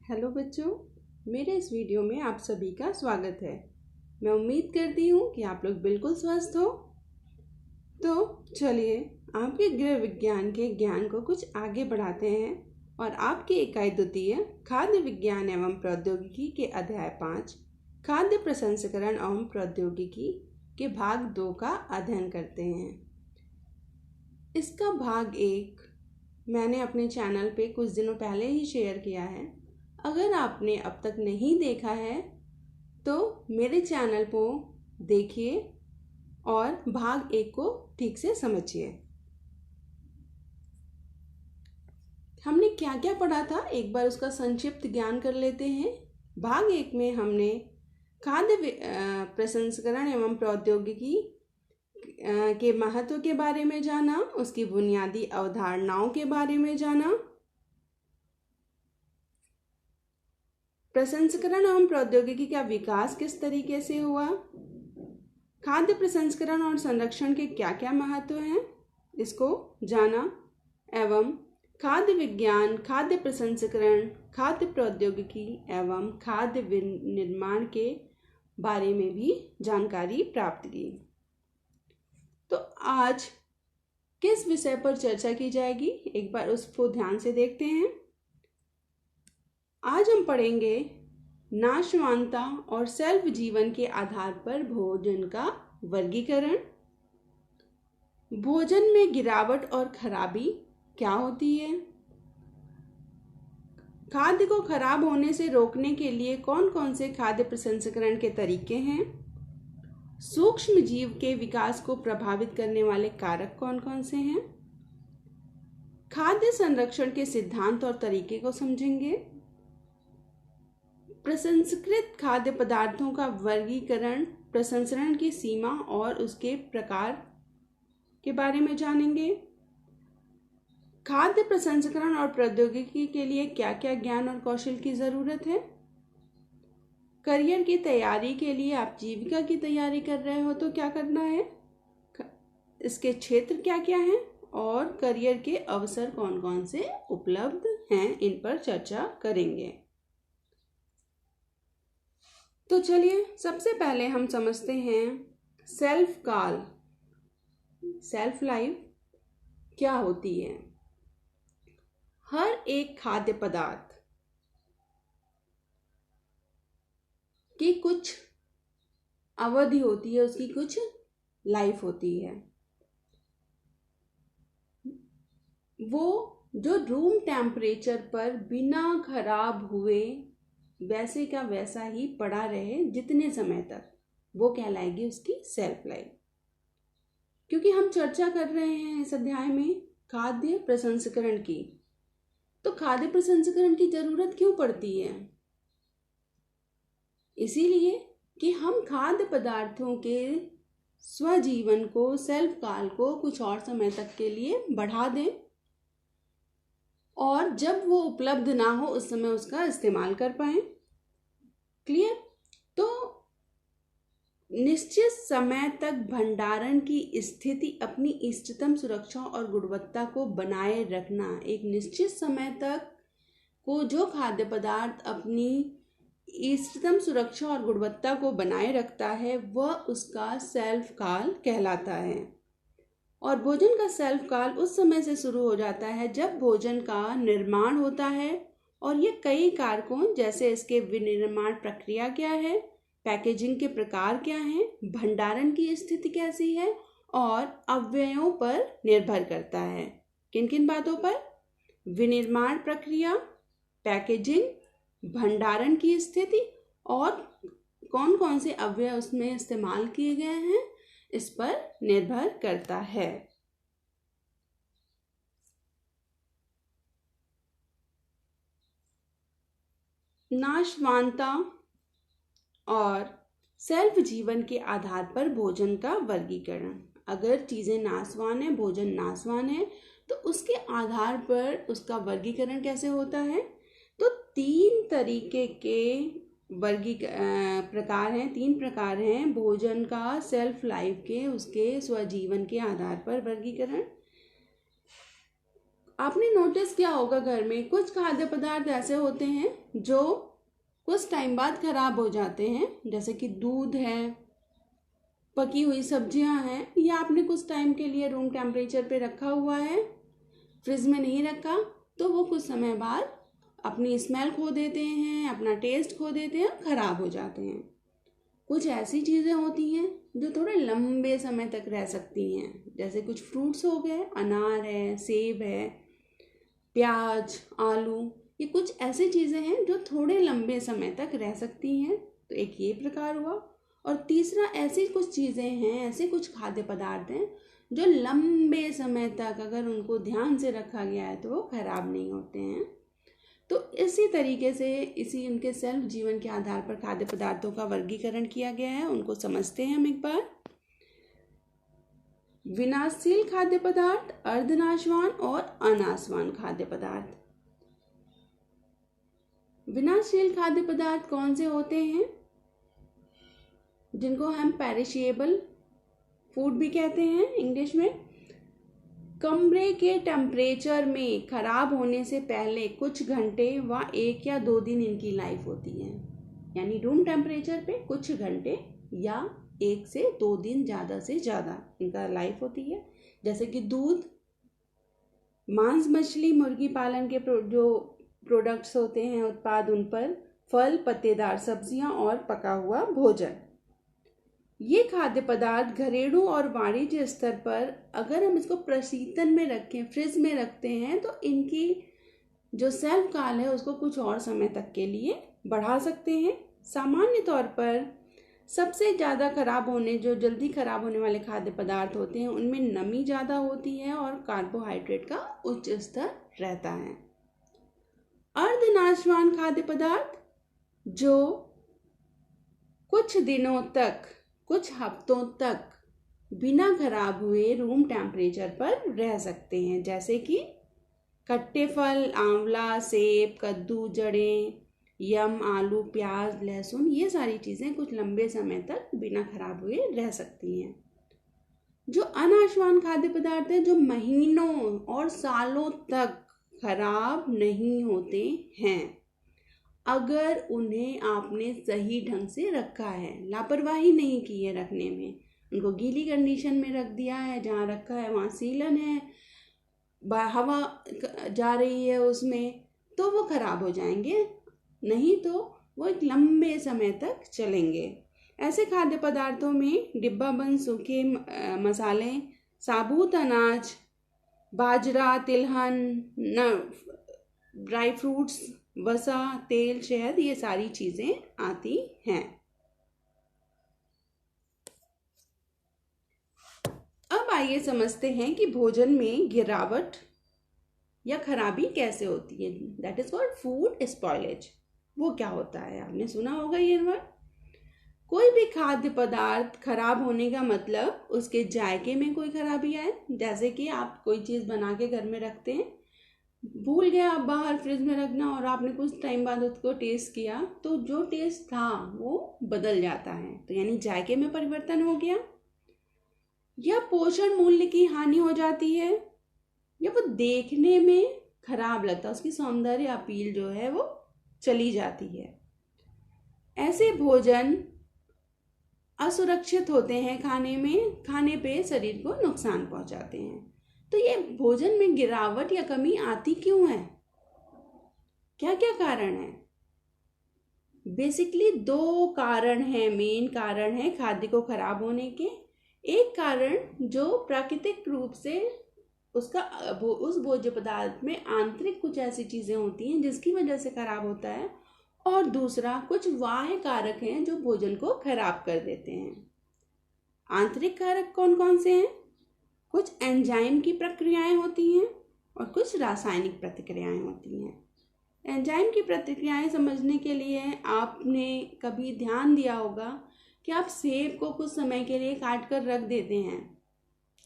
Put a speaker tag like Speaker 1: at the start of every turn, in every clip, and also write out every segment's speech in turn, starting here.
Speaker 1: Hello बच्चों, मेरे इस वीडियो में आप सभी का स्वागत है। मैं उम्मीद करती हूँ कि आप लोग बिल्कुल स्वस्थ हो। तो चलिए आपके गृह विज्ञान के ज्ञान को कुछ आगे बढ़ाते हैं और आपकी इकाई द्वितीय खाद्य विज्ञान एवं प्रौद्योगिकी के अध्याय 5 खाद्य प्रसंस्करण एवं प्रौद्योगिकी के भाग 2 का अध्ययन करते हैं। इसका भाग 1 मैंने अपने चैनल पे कुछ दिनों पहले ही शेयर किया है। अगर आपने अब तक नहीं देखा है तो मेरे चैनल को देखिए और भाग 1 को ठीक से समझिए। हमने क्या क्या पढ़ा था, एक बार उसका संक्षिप्त ज्ञान कर लेते हैं। भाग 1 में हमने खाद्य प्रसंस्करण एवं प्रौद्योगिकी के महत्व के बारे में जाना, उसकी बुनियादी अवधारणाओं के बारे में जाना, प्रसंस्करण एवं प्रौद्योगिकी का विकास किस तरीके से हुआ, खाद्य प्रसंस्करण और संरक्षण के क्या क्या महत्व हैं, इसको जाना एवं खाद्य विज्ञान, खाद्य प्रसंस्करण, खाद्य प्रौद्योगिकी एवं खाद्य विनिर्माण के बारे में भी जानकारी प्राप्त की। तो आज किस विषय पर चर्चा की जाएगी, एक बार उसको ध्यान से देखते हैं। आज हम पढ़ेंगे नाशवानता और सेल्फ जीवन के आधार पर भोजन का वर्गीकरण, भोजन में गिरावट और खराबी क्या होती है, खाद्य को खराब होने से रोकने के लिए कौन कौन से खाद्य प्रसंस्करण के तरीके हैं, सूक्ष्म जीव के विकास को प्रभावित करने वाले कारक कौन कौन से हैं, खाद्य संरक्षण के सिद्धांत और तरीके को समझेंगे, प्रसंस्कृत खाद्य पदार्थों का वर्गीकरण, प्रसंस्करण की सीमा और उसके प्रकार के बारे में जानेंगे, खाद्य प्रसंस्करण और प्रौद्योगिकी के लिए क्या क्या ज्ञान और कौशल की ज़रूरत है, करियर की तैयारी के लिए आप जीविका की तैयारी कर रहे हो तो क्या करना है, इसके क्षेत्र क्या क्या हैं और करियर के अवसर कौन कौन से उपलब्ध हैं, इन पर चर्चा करेंगे। तो चलिए सबसे पहले हम समझते हैं सेल्फ काल, सेल्फ लाइफ क्या होती है। हर एक खाद्य पदार्थ की कुछ अवधि होती है, उसकी कुछ लाइफ होती है। वो जो रूम टेम्परेचर पर बिना खराब हुए वैसे का वैसा ही पड़ा रहे जितने समय तक, वो कहलाएगी उसकी सेल्फ लाइफ। क्योंकि हम चर्चा कर रहे हैं इस अध्याय में खाद्य प्रसंस्करण की, तो खाद्य प्रसंस्करण की जरूरत क्यों पड़ती है? इसीलिए कि हम खाद्य पदार्थों के स्वजीवन को, सेल्फ काल को कुछ और समय तक के लिए बढ़ा दें और जब वो उपलब्ध ना हो उस समय उसका इस्तेमाल कर पाएं। क्लियर? तो निश्चित समय तक भंडारण की स्थिति अपनी इष्टतम सुरक्षा और गुणवत्ता को बनाए रखना, एक निश्चित समय तक को जो खाद्य पदार्थ अपनी इष्टतम सुरक्षा और गुणवत्ता को बनाए रखता है वह उसका सेल्फ काल कहलाता है। और भोजन का सेल्फ काल उस समय से शुरू हो जाता है जब भोजन का निर्माण होता है, और ये कई कारकों जैसे इसके विनिर्माण प्रक्रिया क्या है, पैकेजिंग के प्रकार क्या हैं, भंडारण की स्थिति कैसी है और अवयवों पर निर्भर करता है। किन किन बातों पर? विनिर्माण प्रक्रिया, पैकेजिंग, भंडारण की स्थिति और कौन कौन से अवयव उसमें इस्तेमाल किए गए हैं, इस पर निर्भर करता है। नाशवानता और सेल्फ जीवन के आधार पर भोजन का वर्गीकरण। अगर चीजें नाशवान है, भोजन नाशवान है, तो उसके आधार पर उसका वर्गीकरण कैसे होता है? तो 3 तरीके के प्रकार हैं, 3 प्रकार हैं भोजन का सेल्फ लाइफ के, उसके स्वजीवन के आधार पर वर्गीकरण। आपने नोटिस किया होगा घर में कुछ खाद्य पदार्थ ऐसे होते हैं जो कुछ टाइम बाद खराब हो जाते हैं, जैसे कि दूध है, पकी हुई सब्जियां हैं, ये आपने कुछ टाइम के लिए रूम टेम्परेचर पे रखा हुआ है, फ्रिज में नहीं रखा, तो वो कुछ समय बाद अपनी स्मेल खो देते हैं, अपना टेस्ट खो देते हैं, खराब हो जाते हैं। कुछ ऐसी चीज़ें होती हैं जो थोड़े लंबे समय तक रह सकती हैं, जैसे कुछ फ्रूट्स हो गए, अनार है, सेब है, प्याज, आलू, ये कुछ ऐसी चीज़ें हैं जो थोड़े लंबे समय तक रह सकती हैं। तो एक ये प्रकार हुआ। और तीसरा, ऐसी कुछ चीज़ें हैं, ऐसे कुछ खाद्य पदार्थ हैं जो लंबे समय तक अगर उनको ध्यान से रखा गया है तो वो खराब नहीं होते हैं। तो इसी तरीके से इसी उनके सेल्फ जीवन के आधार पर खाद्य पदार्थों का वर्गीकरण किया गया है। उनको समझते हैं हम एक बार। विनाशशील खाद्य पदार्थ, अर्धनाशवान और अनाशवान खाद्य पदार्थ। विनाशशील खाद्य पदार्थ कौन से होते हैं? जिनको हम पेरिशेबल फूड भी कहते हैं इंग्लिश में। कमरे के टेम्परेचर में खराब होने से पहले कुछ घंटे व 1 या 2 दिन इनकी लाइफ होती है। यानी रूम टेम्परेचर पे कुछ घंटे या 1 से 2 दिन ज़्यादा से ज़्यादा इनका लाइफ होती है। जैसे कि दूध, मांस, मछली, मुर्गी पालन के जो प्रोडक्ट्स होते हैं उत्पाद, उन पर फल, पत्तेदार सब्जियां और पका हुआ भोजन। ये खाद्य पदार्थ घरेलू और वाणिज्य स्तर पर अगर हम इसको प्रशीतन में रखें, फ्रिज में रखते हैं, तो इनकी जो सेल्फ काल है उसको कुछ और समय तक के लिए बढ़ा सकते हैं। सामान्य तौर पर सबसे ज़्यादा खराब होने, जो जल्दी खराब होने वाले खाद्य पदार्थ होते हैं, उनमें नमी ज़्यादा होती है और कार्बोहाइड्रेट का उच्च स्तर रहता है। अर्धनाशवान खाद्य पदार्थ जो कुछ दिनों तक, कुछ हफ्तों तक बिना खराब हुए रूम टेम्परेचर पर रह सकते हैं, जैसे कि खट्टे फल, आंवला, सेब, कद्दू, जड़ें, यम, आलू, प्याज, लहसुन, ये सारी चीज़ें कुछ लंबे समय तक बिना खराब हुए रह सकती हैं। जो अनाशवान खाद्य पदार्थ हैं, जो महीनों और सालों तक खराब नहीं होते हैं अगर उन्हें आपने सही ढंग से रखा है, लापरवाही नहीं की है रखने में, उनको गीली कंडीशन में रख दिया है, जहाँ रखा है वहाँ सीलन है, हवा जा रही है उसमें, तो वो खराब हो जाएंगे, नहीं तो वो एक लंबे समय तक चलेंगे। ऐसे खाद्य पदार्थों में डिब्बाबंद सूखे मसाले, साबुत अनाज, बाजरा, तिलहन, ड्राई फ्रूट्स, वसा, तेल, शहद, ये सारी चीजें आती हैं। अब आइए समझते हैं कि भोजन में गिरावट या खराबी कैसे होती है। That is called food spoilage. वो क्या होता है? आपने सुना होगा ये वर्ड। कोई भी खाद्य पदार्थ खराब होने का मतलब उसके जायके में कोई खराबी आए। जैसे कि आप कोई चीज़ बना के घर में रखते हैं, भूल गए आप बाहर फ्रिज में रखना, और आपने कुछ टाइम बाद उसको टेस्ट किया, तो जो टेस्ट था वो बदल जाता है, तो यानी जायके में परिवर्तन हो गया। या पोषण मूल्य की हानि हो जाती है, या वो देखने में खराब लगता है, उसकी सौंदर्य अपील जो है वो चली जाती है। ऐसे भोजन असुरक्षित होते हैं, खाने पे शरीर को नुकसान पहुंचाते हैं। तो ये भोजन में गिरावट या कमी आती क्यों है? क्या क्या कारण है? बेसिकली 2 कारण हैं, मेन कारण है खाद्य को खराब होने के। एक कारण जो प्राकृतिक रूप से उस भोज्य पदार्थ में आंतरिक कुछ ऐसी चीजें होती हैं जिसकी वजह से खराब होता है, और दूसरा कुछ बाह्य कारक हैं जो भोजन को खराब कर देते हैं। आंतरिक कारक कौन कौन से हैं? कुछ एंजाइम की प्रक्रियाएं होती हैं और कुछ रासायनिक प्रतिक्रियाएं होती हैं। एंजाइम की प्रतिक्रियाएं समझने के लिए आपने कभी ध्यान दिया होगा कि आप सेब को कुछ समय के लिए काट कर रख देते हैं,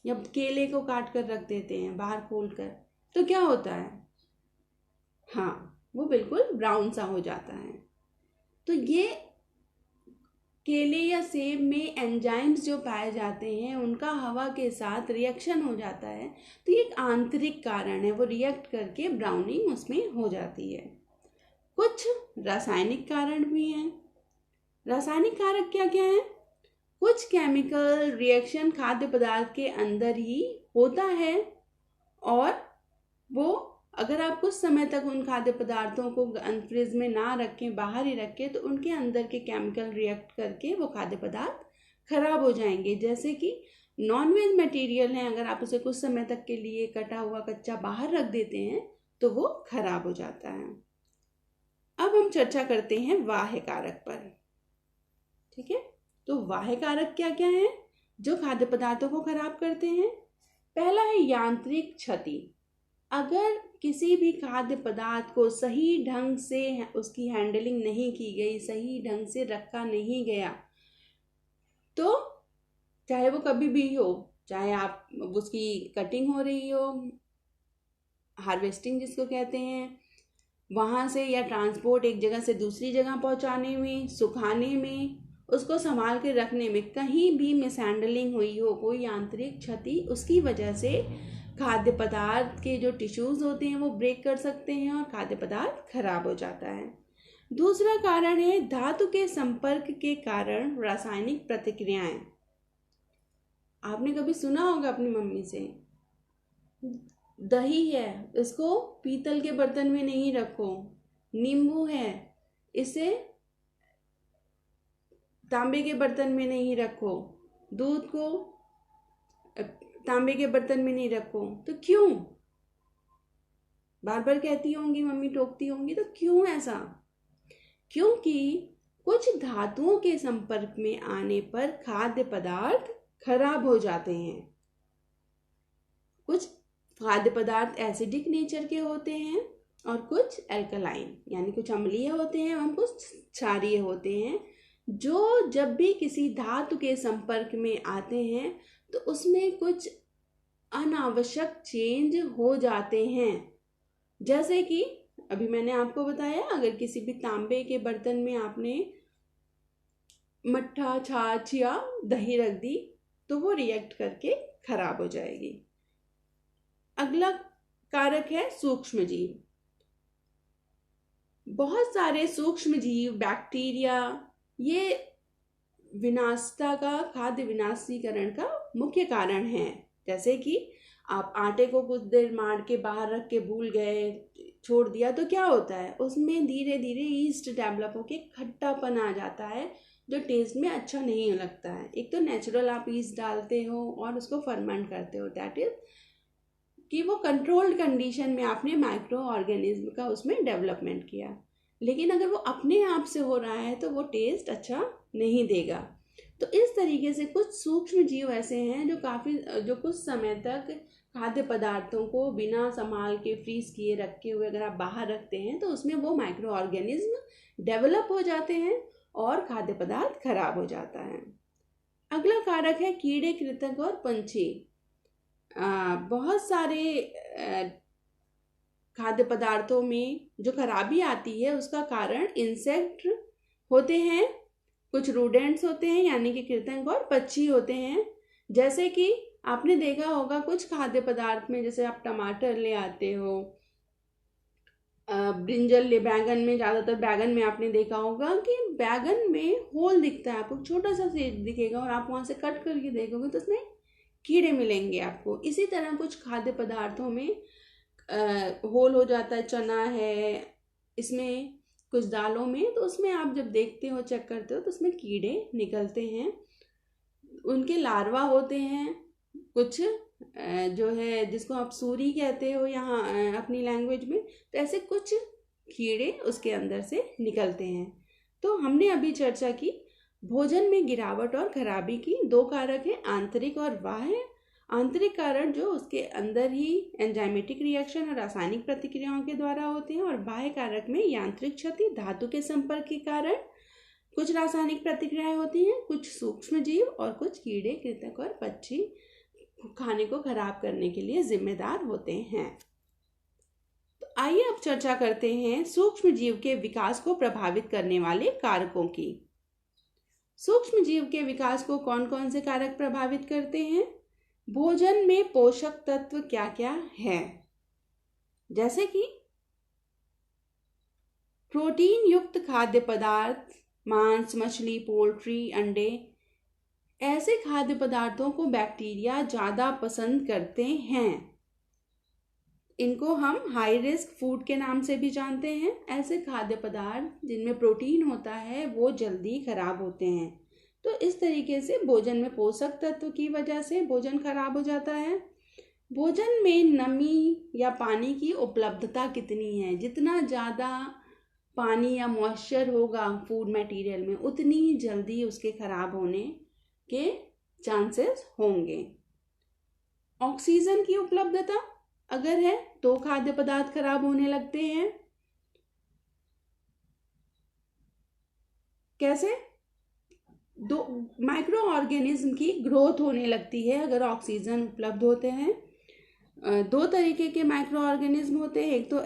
Speaker 1: या केले को काट कर रख देते हैं बाहर खोल कर, तो क्या होता है? हाँ, वो बिल्कुल ब्राउन सा हो जाता है। तो ये केले या सेब में एंजाइम्स जो पाए जाते हैं उनका हवा के साथ रिएक्शन हो जाता है, तो ये एक आंतरिक कारण है, वो रिएक्ट करके ब्राउनिंग उसमें हो जाती है। कुछ रासायनिक कारण भी हैं। रासायनिक कारक क्या क्या है? कुछ केमिकल रिएक्शन खाद्य पदार्थ के अंदर ही होता है और वो अगर आप कुछ समय तक उन खाद्य पदार्थों को फ्रिज में ना रखें, बाहर ही रखें, तो उनके अंदर के केमिकल रिएक्ट करके वो खाद्य पदार्थ खराब हो जाएंगे। जैसे कि नॉनवेज मटेरियल है, अगर आप उसे कुछ समय तक के लिए कटा हुआ कच्चा बाहर रख देते हैं तो वो खराब हो जाता है। अब हम चर्चा करते हैं बाह्य कारक पर। ठीक है, तो बाह्य कारक क्या क्या है जो खाद्य पदार्थों को खराब करते हैं? पहला है यांत्रिक क्षति। अगर किसी भी खाद्य पदार्थ को सही ढंग से उसकी हैंडलिंग नहीं की गई, सही ढंग से रखा नहीं गया, तो चाहे वो कभी भी हो, चाहे आप उसकी कटिंग हो रही हो, हार्वेस्टिंग जिसको कहते हैं, वहाँ से, या ट्रांसपोर्ट एक जगह से दूसरी जगह पहुँचाने में, सुखाने में, उसको संभाल के रखने में कहीं भी मिसहैंडलिंग हुई हो, कोई यांत्रिक क्षति, उसकी वजह से खाद्य पदार्थ के जो टिश्यूज होते हैं वो ब्रेक कर सकते हैं और खाद्य पदार्थ खराब हो जाता है। दूसरा कारण है धातु के संपर्क के कारण रासायनिक प्रतिक्रियाएं। आपने कभी सुना होगा अपनी मम्मी से, दही है, इसको पीतल के बर्तन में नहीं रखो, नींबू है, इसे तांबे के बर्तन में नहीं रखो, दूध को तांबे के बर्तन में नहीं रखो। तो क्यों? बार बार कहती होंगी मम्मी, टोकती होंगी, तो क्यों ऐसा? क्योंकि कुछ धातुओं के संपर्क में आने पर खाद्य पदार्थ खराब हो जाते हैं। कुछ खाद्य पदार्थ एसिडिक नेचर के होते हैं और कुछ एल्कलाइन यानी कुछ अम्लीय होते हैं और कुछ क्षारीय होते हैं, जो जब भी किसी धातु के संपर्क में आते हैं तो उसमें कुछ अनावश्यक चेंज हो जाते हैं। जैसे कि अभी मैंने आपको बताया, अगर किसी भी तांबे के बर्तन में आपने मट्ठा, छाछ या दही रख दी तो वो रिएक्ट करके खराब हो जाएगी। अगला कारक है सूक्ष्म जीव। बहुत सारे सूक्ष्म जीव, बैक्टीरिया, ये विनाशता का, खाद्य विनाशीकरण का मुख्य कारण है। जैसे कि आप आटे को कुछ देर मार के बाहर रख के भूल गए, छोड़ दिया, तो क्या होता है, उसमें धीरे धीरे ईस्ट डेवलप होके खट्टापन आ जाता है जो टेस्ट में अच्छा नहीं लगता है। एक तो नेचुरल आप ईस्ट डालते हो और उसको फर्मेंट करते हो, दैट इज कि वो कंट्रोल्ड कंडीशन में आपने माइक्रो ऑर्गेनिज्म का उसमें डेवलपमेंट किया। लेकिन अगर वो अपने आप से हो रहा है तो वो टेस्ट अच्छा नहीं देगा। तो इस तरीके से कुछ सूक्ष्म जीव ऐसे हैं जो कुछ समय तक खाद्य पदार्थों को बिना संभाल के फ्रीज किए रखे हुए अगर आप बाहर रखते हैं तो उसमें वो माइक्रो ऑर्गेनिज्म डेवलप हो जाते हैं और खाद्य पदार्थ खराब हो जाता है। अगला कारक है कीड़े, कृंतक और पंछी। बहुत सारे खाद्य पदार्थों में जो खराबी आती है उसका कारण इंसेक्ट होते हैं, कुछ रूडेंट्स होते हैं यानी कि कृंतक और पक्षी होते हैं। जैसे कि आपने देखा होगा कुछ खाद्य पदार्थ में, जैसे आप टमाटर ले आते हो, ब्रिंजल ले, बैगन में, ज़्यादातर बैगन में आपने देखा होगा कि बैगन में होल दिखता है आपको, छोटा सा सेज दिखेगा और आप वहाँ से कट करके देखोगे तो उसमें कीड़े मिलेंगे आपको। इसी तरह कुछ खाद्य पदार्थों में होल हो जाता है, चना है, इसमें कुछ दालों में, तो उसमें आप जब देखते हो, चेक करते हो तो उसमें कीड़े निकलते हैं, उनके लार्वा होते हैं। कुछ जो है जिसको आप सूरी कहते हो यहाँ अपनी लैंग्वेज में, तो ऐसे कुछ कीड़े उसके अंदर से निकलते हैं। तो हमने अभी चर्चा की भोजन में गिरावट और खराबी की। दो कारक हैं, आंतरिक और बाह्य। आंतरिक कारण जो उसके अंदर ही एंजाइमेटिक रिएक्शन और रासायनिक प्रतिक्रियाओं के द्वारा होते हैं, और बाह्य कारक में यांत्रिक क्षति, धातु के संपर्क के कारण कुछ रासायनिक प्रतिक्रियाएं होती हैं, कुछ सूक्ष्म जीव और कुछ कीड़े, कृंतक और पक्षी खाने को खराब करने के लिए जिम्मेदार होते हैं। तो आइए अब चर्चा करते हैं सूक्ष्म जीव के विकास को प्रभावित करने वाले कारकों की। सूक्ष्म जीव के विकास को कौन कौन से कारक प्रभावित करते हैं? भोजन में पोषक तत्व क्या क्या है? जैसे कि प्रोटीन युक्त खाद्य पदार्थ, मांस, मछली, पोल्ट्री, अंडे, ऐसे खाद्य पदार्थों को बैक्टीरिया ज़्यादा पसंद करते हैं। इनको हम हाई रिस्क फूड के नाम से भी जानते हैं। ऐसे खाद्य पदार्थ जिनमें प्रोटीन होता है वो जल्दी खराब होते हैं। तो इस तरीके से भोजन में पोषक तत्व की वजह से भोजन खराब हो जाता है। भोजन में नमी या पानी की उपलब्धता कितनी है? जितना ज़्यादा पानी या मॉइस्चर होगा फूड मटेरियल में, उतनी ही जल्दी उसके खराब होने के चांसेस होंगे। ऑक्सीजन की उपलब्धता अगर है तो खाद्य पदार्थ खराब होने लगते हैं। कैसे? दो माइक्रो ऑर्गेनिज्म की ग्रोथ होने लगती है अगर ऑक्सीजन उपलब्ध होते हैं। दो तरीके के माइक्रो ऑर्गेनिज्म होते हैं, एक तो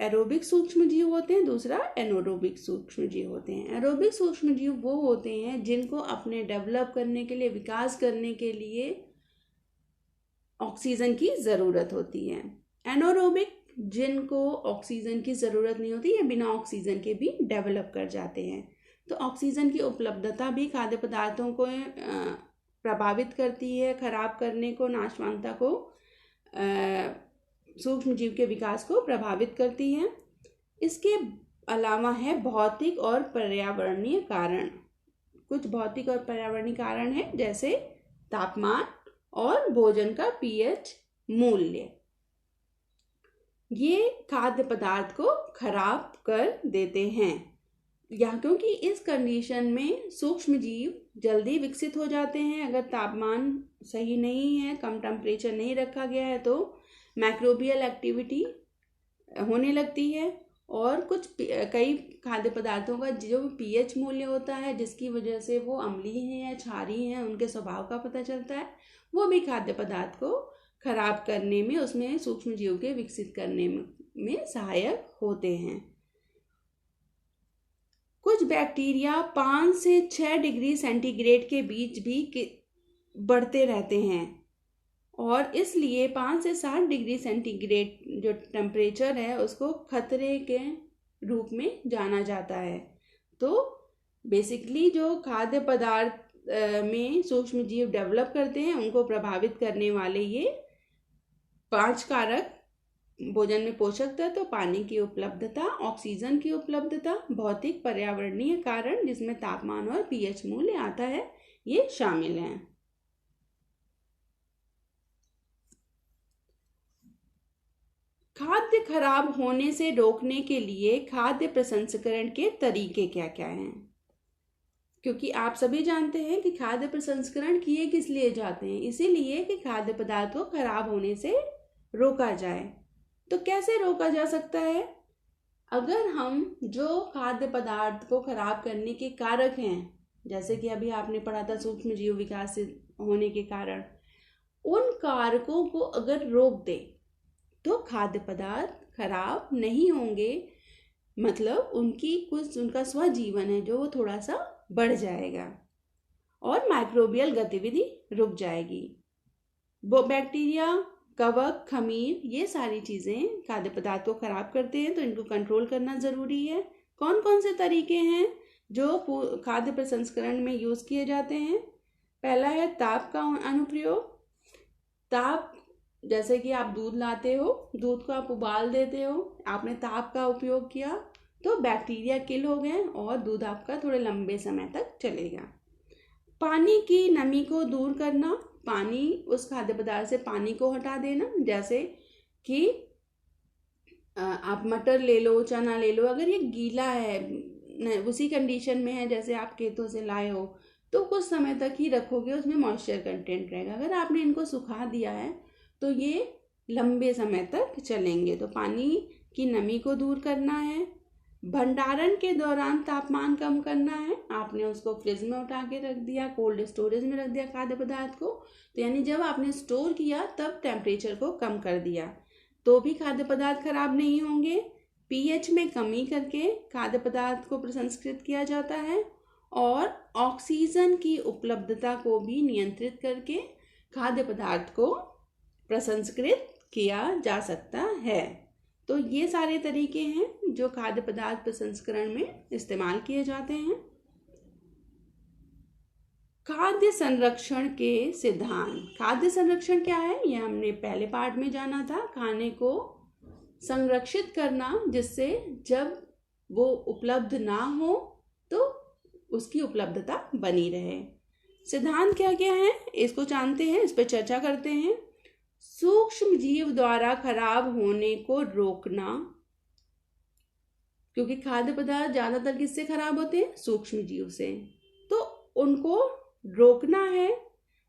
Speaker 1: एरोबिक सूक्ष्म जीव होते हैं, दूसरा एनोरोबिक सूक्ष्म जीव होते हैं। एरोबिक सूक्ष्म जीव वो होते हैं जिनको अपने डेवलप करने के लिए, विकास करने के लिए ऑक्सीजन की ज़रूरत होती है। एनोरोबिक जिनको ऑक्सीजन की ज़रूरत नहीं होती, ये बिना ऑक्सीजन के भी डेवलप कर जाते हैं। तो ऑक्सीजन की उपलब्धता भी खाद्य पदार्थों को प्रभावित करती है, खराब करने को, नाशवानता को, सूक्ष्म जीव के विकास को प्रभावित करती है। इसके अलावा है भौतिक और पर्यावरणीय कारण। कुछ भौतिक और पर्यावरणीय कारण है, जैसे तापमान और भोजन का पीएच मूल्य। ये खाद्य पदार्थ को खराब कर देते हैं, या क्योंकि इस कंडीशन में सूक्ष्म जीव जल्दी विकसित हो जाते हैं। अगर तापमान सही नहीं है, कम टेम्परेचर नहीं रखा गया है, तो माइक्रोबियल एक्टिविटी होने लगती है। और कई खाद्य पदार्थों का जो पीएच मूल्य होता है, जिसकी वजह से वो अम्लीय हैं या क्षारीय हैं, उनके स्वभाव का पता चलता है, वो भी खाद्य पदार्थ को खराब करने में, उसमें सूक्ष्म जीव के विकसित करने में सहायक होते हैं। कुछ बैक्टीरिया 5 से 6 डिग्री सेंटीग्रेड के बीच भी बढ़ते रहते हैं, और इसलिए 5 से 7 डिग्री सेंटीग्रेड जो टेम्परेचर है उसको खतरे के रूप में जाना जाता है। तो बेसिकली जो खाद्य पदार्थ में सूक्ष्म जीव डेवलप करते हैं, उनको प्रभावित करने वाले ये 5 कारक: भोजन में पोषक तत्व, पानी की उपलब्धता, ऑक्सीजन की उपलब्धता, भौतिक पर्यावरणीय कारण जिसमें तापमान और पीएच मूल्य आता है, ये शामिल हैं। खाद्य खराब होने से रोकने के लिए खाद्य प्रसंस्करण के तरीके क्या क्या हैं? क्योंकि आप सभी जानते हैं कि खाद्य प्रसंस्करण किए किस लिए जाते हैं? इसीलिए कि खाद्य पदार्थ को खराब होने से रोका जाए। तो कैसे रोका जा सकता है? अगर हम जो खाद्य पदार्थ को खराब करने के कारक हैं, जैसे कि अभी आपने पढ़ा था सूक्ष्म जीव विकास होने के कारण, उन कारकों को अगर रोक दे तो खाद्य पदार्थ खराब नहीं होंगे। मतलब उनका स्वजीवन है जो वो थोड़ा सा बढ़ जाएगा और माइक्रोबियल गतिविधि रुक जाएगी। वो बैक्टीरिया, कवक, खमीर, ये सारी चीज़ें खाद्य पदार्थ को खराब करते हैं, तो इनको कंट्रोल करना ज़रूरी है। कौन कौन से तरीके हैं जो खाद्य प्रसंस्करण में यूज़ किए जाते हैं? पहला है ताप का अनुप्रयोग। ताप, जैसे कि आप दूध लाते हो, दूध को आप उबाल देते हो, आपने ताप का उपयोग किया तो बैक्टीरिया किल हो गए और दूध आपका थोड़े लंबे समय तक चलेगा। पानी की नमी को दूर करना, पानी, उस खाद्य पदार्थ से पानी को हटा देना। जैसे कि आप मटर ले लो, चना ले लो, अगर ये गीला है, उसी कंडीशन में है जैसे आप खेतों से लाए हो, तो कुछ समय तक ही रखोगे, उसमें मॉइस्चर कंटेंट रहेगा। अगर आपने इनको सुखा दिया है तो ये लंबे समय तक चलेंगे। तो पानी की नमी को दूर करना है। भंडारण के दौरान तापमान कम करना है। आपने उसको फ्रिज में उठा के रख दिया, कोल्ड स्टोरेज में रख दिया खाद्य पदार्थ को, तो यानी जब आपने स्टोर किया तब टेम्परेचर को कम कर दिया, तो भी खाद्य पदार्थ खराब नहीं होंगे। पीएच में कमी करके खाद्य पदार्थ को प्रसंस्कृत किया जाता है। और ऑक्सीजन की उपलब्धता को भी नियंत्रित करके खाद्य पदार्थ को प्रसंस्कृत किया जा सकता है। तो ये सारे तरीके हैं जो खाद्य पदार्थ प्रसंस्करण में इस्तेमाल किए जाते हैं। खाद्य संरक्षण के सिद्धांत। खाद्य संरक्षण क्या है, यह हमने पहले पार्ट में जाना था। खाने को संरक्षित करना, जिससे जब वो उपलब्ध ना हो तो उसकी उपलब्धता बनी रहे। सिद्धांत क्या क्या है इसको जानते हैं, इस पर चर्चा करते हैं। सूक्ष्म जीव द्वारा खराब होने को रोकना, क्योंकि खाद्य पदार्थ ज्यादातर किससे खराब होते हैं, सूक्ष्म जीव से, तो उनको रोकना है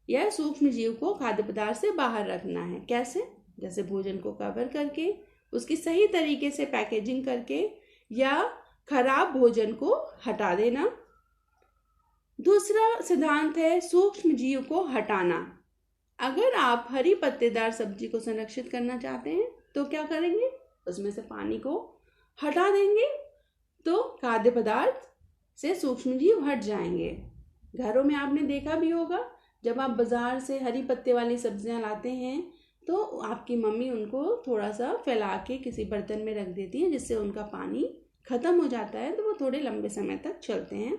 Speaker 1: या सूक्ष्म जीव को खाद्य पदार्थ से बाहर रखना है। कैसे, जैसे भोजन को कवर करके, उसकी सही तरीके से पैकेजिंग करके, या खराब भोजन को हटा देना। दूसरा सिद्धांत है सूक्ष्म जीव को हटाना। अगर आप हरी पत्तेदार सब्जी को संरक्षित करना चाहते हैं तो क्या करेंगे, उसमें से पानी को हटा देंगे, तो खाद्य पदार्थ से सूक्ष्म जीव हट जाएंगे। घरों में आपने देखा भी होगा, जब आप बाजार से हरी पत्ते वाली सब्जियां लाते हैं तो आपकी मम्मी उनको थोड़ा सा फैला के किसी बर्तन में रख देती है, जिससे उनका पानी खत्म हो जाता है, तो वो थोड़े लंबे समय तक चलते हैं।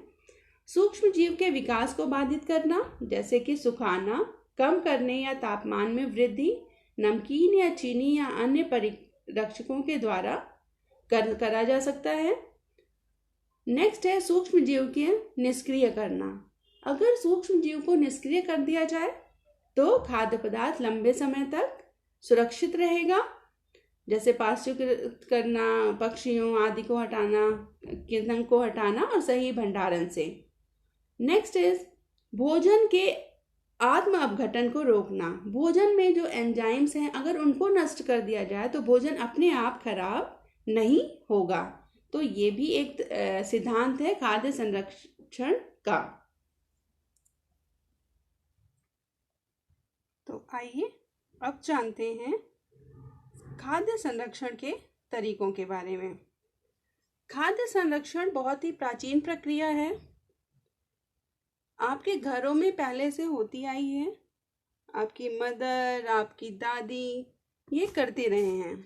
Speaker 1: सूक्ष्म जीव के विकास को बाधित करना, जैसे कि सुखाना, कम करने या तापमान में वृद्धि, नमकीन या चीनी या अन्य परिरक्षकों के द्वारा करा जा सकता है। नेक्स्ट है सूक्ष्म जीव के निष्क्रिय करना। अगर सूक्ष्म जीव को निष्क्रिय कर दिया जाए तो खाद्य पदार्थ लंबे समय तक सुरक्षित रहेगा, जैसे पाश्चुकृत करना, पक्षियों आदि को हटाना, कीटनाशक को हटाना और सही भंडारण से। नेक्स्ट इज भोजन के आत्म अपघटन को रोकना। भोजन में जो एंजाइम्स हैं, अगर उनको नष्ट कर दिया जाए तो भोजन अपने आप खराब नहीं होगा। तो ये भी एक सिद्धांत है खाद्य संरक्षण का। तो आइए अब जानते हैं खाद्य संरक्षण के तरीकों के बारे में। खाद्य संरक्षण बहुत ही प्राचीन प्रक्रिया है, आपके घरों में पहले से होती आई है। आपकी मदर, आपकी दादी ये करते रहे हैं।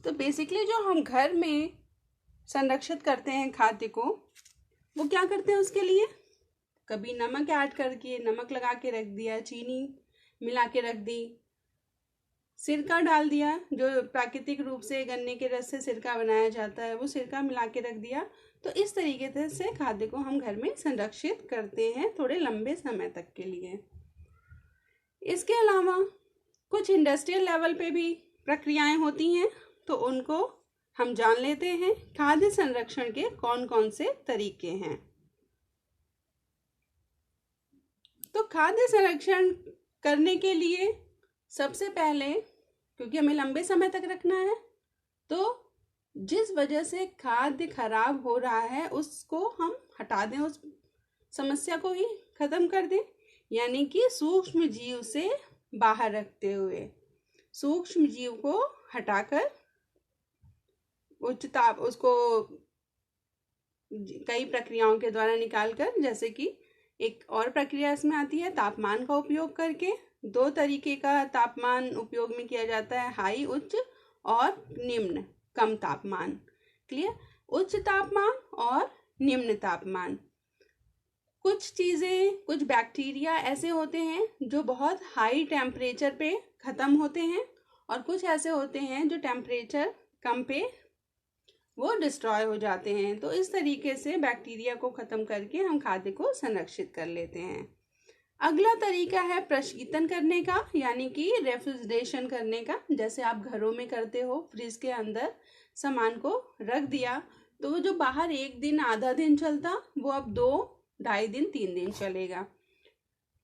Speaker 1: तो बेसिकली जो हम घर में संरक्षित करते हैं खाद्य को, वो क्या करते हैं उसके लिए, कभी नमक ऐड करके, नमक लगा के रख दिया, चीनी मिला के रख दी, सिरका डाल दिया, जो प्राकृतिक रूप से गन्ने के रस से सिरका बनाया जाता है, वो सिरका मिला के रख दिया। तो इस तरीके से खाद्य को हम घर में संरक्षित करते हैं थोड़े लंबे समय तक के लिए। इसके अलावा कुछ इंडस्ट्रियल लेवल पे भी प्रक्रियाएं होती हैं, तो उनको हम जान लेते हैं। खाद्य संरक्षण के कौन कौन से तरीके हैं। तो खाद्य संरक्षण करने के लिए सबसे पहले, क्योंकि हमें लंबे समय तक रखना है, तो जिस वजह से खाद्य खराब हो रहा है उसको हम हटा दें, उस समस्या को ही खत्म कर दें, यानी कि सूक्ष्म जीव से बाहर रखते हुए सूक्ष्म जीव को हटाकर उच्च ताप उसको कई प्रक्रियाओं के द्वारा निकालकर, जैसे कि एक और प्रक्रिया इसमें आती है तापमान का उपयोग करके। दो तरीके का तापमान उपयोग में किया जाता है, हाई उच्च और निम्न कम तापमान। क्लियर, उच्च तापमान और निम्न तापमान। कुछ चीजें, कुछ बैक्टीरिया ऐसे होते हैं जो बहुत हाई टेम्परेचर पे खत्म होते हैं, और कुछ ऐसे होते हैं जो टेम्परेचर कम पे वो डिस्ट्रॉय हो जाते हैं। तो इस तरीके से बैक्टीरिया को खत्म करके हम खाद्य को संरक्षित कर लेते हैं। अगला तरीका है प्रशीतन करने का, यानी कि रेफ्रिजरेशन करने का। जैसे आप घरों में करते हो, फ्रिज के अंदर सामान को रख दिया तो वो जो बाहर एक दिन आधा दिन चलता, वो अब 2, 2.5 दिन, 3 दिन चलेगा।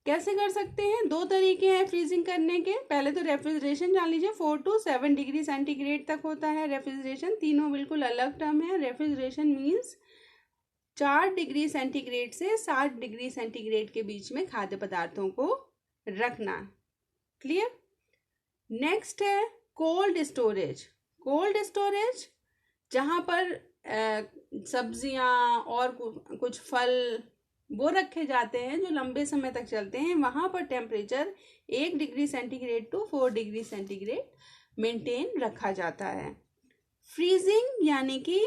Speaker 1: कैसे कर सकते हैं, 2 तरीके हैं फ्रीजिंग करने के। पहले तो रेफ्रिजरेशन जान लीजिए, 4 to 7 डिग्री सेंटीग्रेड तक होता है रेफ्रिजरेशन। तीनों बिल्कुल अलग टर्म है। रेफ्रिजरेशन मीन्स 4 डिग्री सेंटीग्रेड से 60 डिग्री सेंटीग्रेड के बीच में खाद्य पदार्थों को रखना। क्लियर। नेक्स्ट है कोल्ड स्टोरेज। कोल्ड स्टोरेज, जहां पर सब्जियां और कुछ फल वो रखे जाते हैं जो लंबे समय तक चलते हैं, वहां पर temperature 1 degree centigrade to 4 degree centigrade maintain रखा जाता है। फ्रीजिंग यानी कि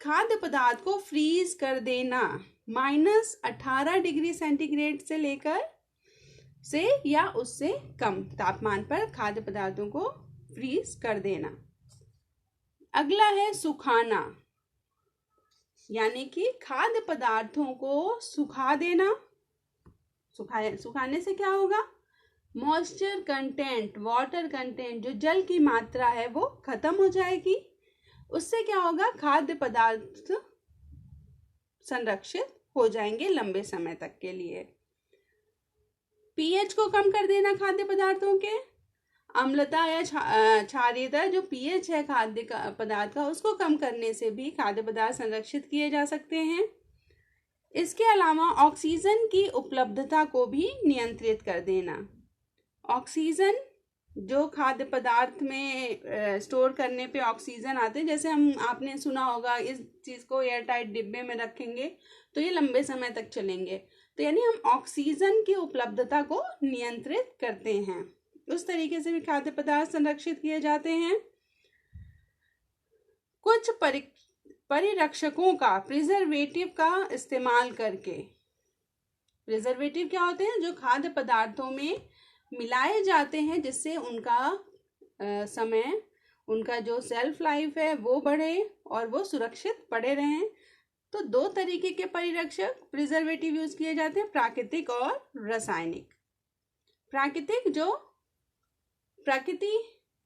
Speaker 1: खाद्य पदार्थ को फ्रीज कर देना, -18 डिग्री सेंटीग्रेड से लेकर से या उससे कम तापमान पर खाद्य पदार्थों को फ्रीज कर देना। अगला है सुखाना, यानी कि खाद्य पदार्थों को सुखा देना। सुखाने से क्या होगा? मॉइस्चर कंटेंट, वाटर कंटेंट, जो जल की मात्रा है वो खत्म हो जाएगी। उससे क्या होगा? खाद्य पदार्थ संरक्षित हो जाएंगे लंबे समय तक के लिए। पीएच को कम कर देना खाद्य पदार्थों के, अम्लता या क्षारीयता, जो पीएच है खाद्य पदार्थ का, उसको कम करने से भी खाद्य पदार्थ संरक्षित किए जा सकते हैं। इसके अलावा ऑक्सीजन की उपलब्धता को भी नियंत्रित कर देना। ऑक्सीजन, जो खाद्य पदार्थ में स्टोर करने पे ऑक्सीजन आते हैं, जैसे आपने सुना होगा इस चीज़ को एयर टाइट डिब्बे में रखेंगे तो ये लंबे समय तक चलेंगे, तो यानी हम ऑक्सीजन की उपलब्धता को नियंत्रित करते हैं। उस तरीके से भी खाद्य पदार्थ संरक्षित किए जाते हैं। कुछ परिरक्षकों का, प्रिजर्वेटिव का इस्तेमाल करके, प्रिजर्वेटिव क्या होते हैं? जो खाद्य पदार्थों में मिलाए जाते हैं जिससे उनका समय, उनका जो सेल्फ लाइफ है वो बढ़े और वो सुरक्षित पड़े रहें। तो 2 तरीके के परिरक्षक प्रिजर्वेटिव यूज किए जाते हैं, प्राकृतिक और रासायनिक। प्राकृतिक जो प्रकृति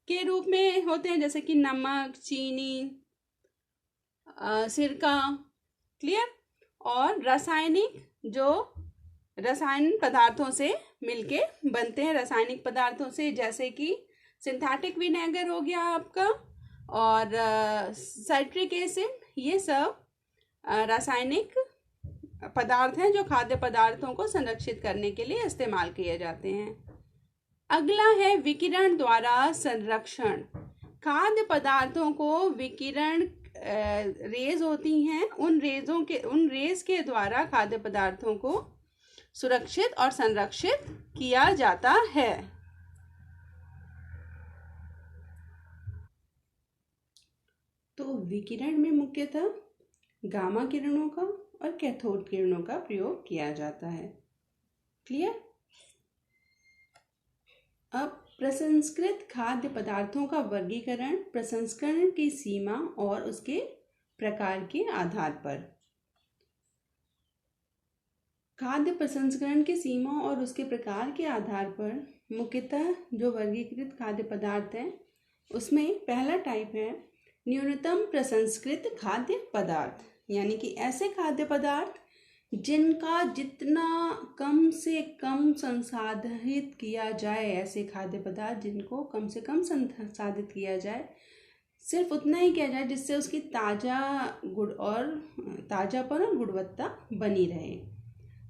Speaker 1: के रूप में होते हैं, जैसे कि नमक, चीनी, सिरका, क्लियर। और रासायनिक जो रासायनिक पदार्थों से मिलके बनते हैं, रासायनिक पदार्थों से, जैसे कि सिंथेटिक विनेगर हो गया आपका, और साइट्रिक एसिड, ये सब रासायनिक पदार्थ हैं जो खाद्य पदार्थों को संरक्षित करने के लिए इस्तेमाल किए जाते हैं। अगला है विकिरण द्वारा संरक्षण। खाद्य पदार्थों को विकिरण रेज होती हैं, उन रेज के द्वारा खाद्य पदार्थों को सुरक्षित और संरक्षित किया जाता है। तो विकिरण में मुख्यतः गामा किरणों का और कैथोड किरणों का प्रयोग किया जाता है। क्लियर। अब प्रसंस्कृत खाद्य पदार्थों का वर्गीकरण प्रसंस्करण की सीमा और उसके प्रकार के आधार पर। खाद्य प्रसंस्करण की सीमा और उसके प्रकार के आधार पर मुख्यतः जो वर्गीकृत खाद्य पदार्थ हैं उसमें पहला टाइप है न्यूनतम प्रसंस्कृत खाद्य पदार्थ, यानी कि ऐसे खाद्य पदार्थ जिनका जितना कम से कम संसाधित किया जाए, ऐसे खाद्य पदार्थ जिनको कम से कम संसाधित किया जाए, सिर्फ उतना ही किया जाए जिससे उसकी ताज़ापन और गुणवत्ता बनी रहे।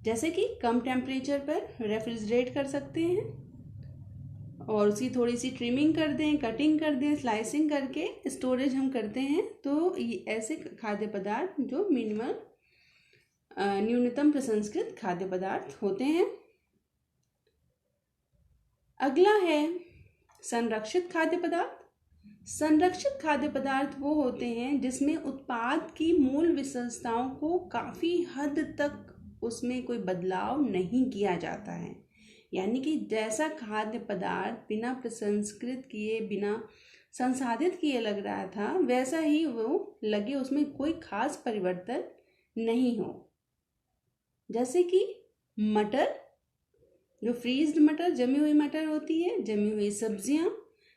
Speaker 1: जैसे कि कम टेम्परेचर पर रेफ्रिजरेट कर सकते हैं और उसकी थोड़ी सी ट्रिमिंग कर दें, कटिंग कर दें, स्लाइसिंग करके स्टोरेज हम करते हैं, तो ये ऐसे खाद्य पदार्थ जो न्यूनतम प्रसंस्कृत खाद्य पदार्थ होते हैं। अगला है संरक्षित खाद्य पदार्थ। संरक्षित खाद्य पदार्थ वो होते हैं जिसमें उत्पाद की मूल विशेषताओं को काफ़ी हद तक उसमें कोई बदलाव नहीं किया जाता है, यानी कि जैसा खाद्य पदार्थ बिना प्रसंस्कृत किए, बिना संसाधित किए लग रहा था, वैसा ही वो लगे, उसमें कोई खास परिवर्तन नहीं हो। जैसे कि मटर, जो फ्रीज्ड मटर, जमी हुई मटर होती है, जमी हुई सब्जियां,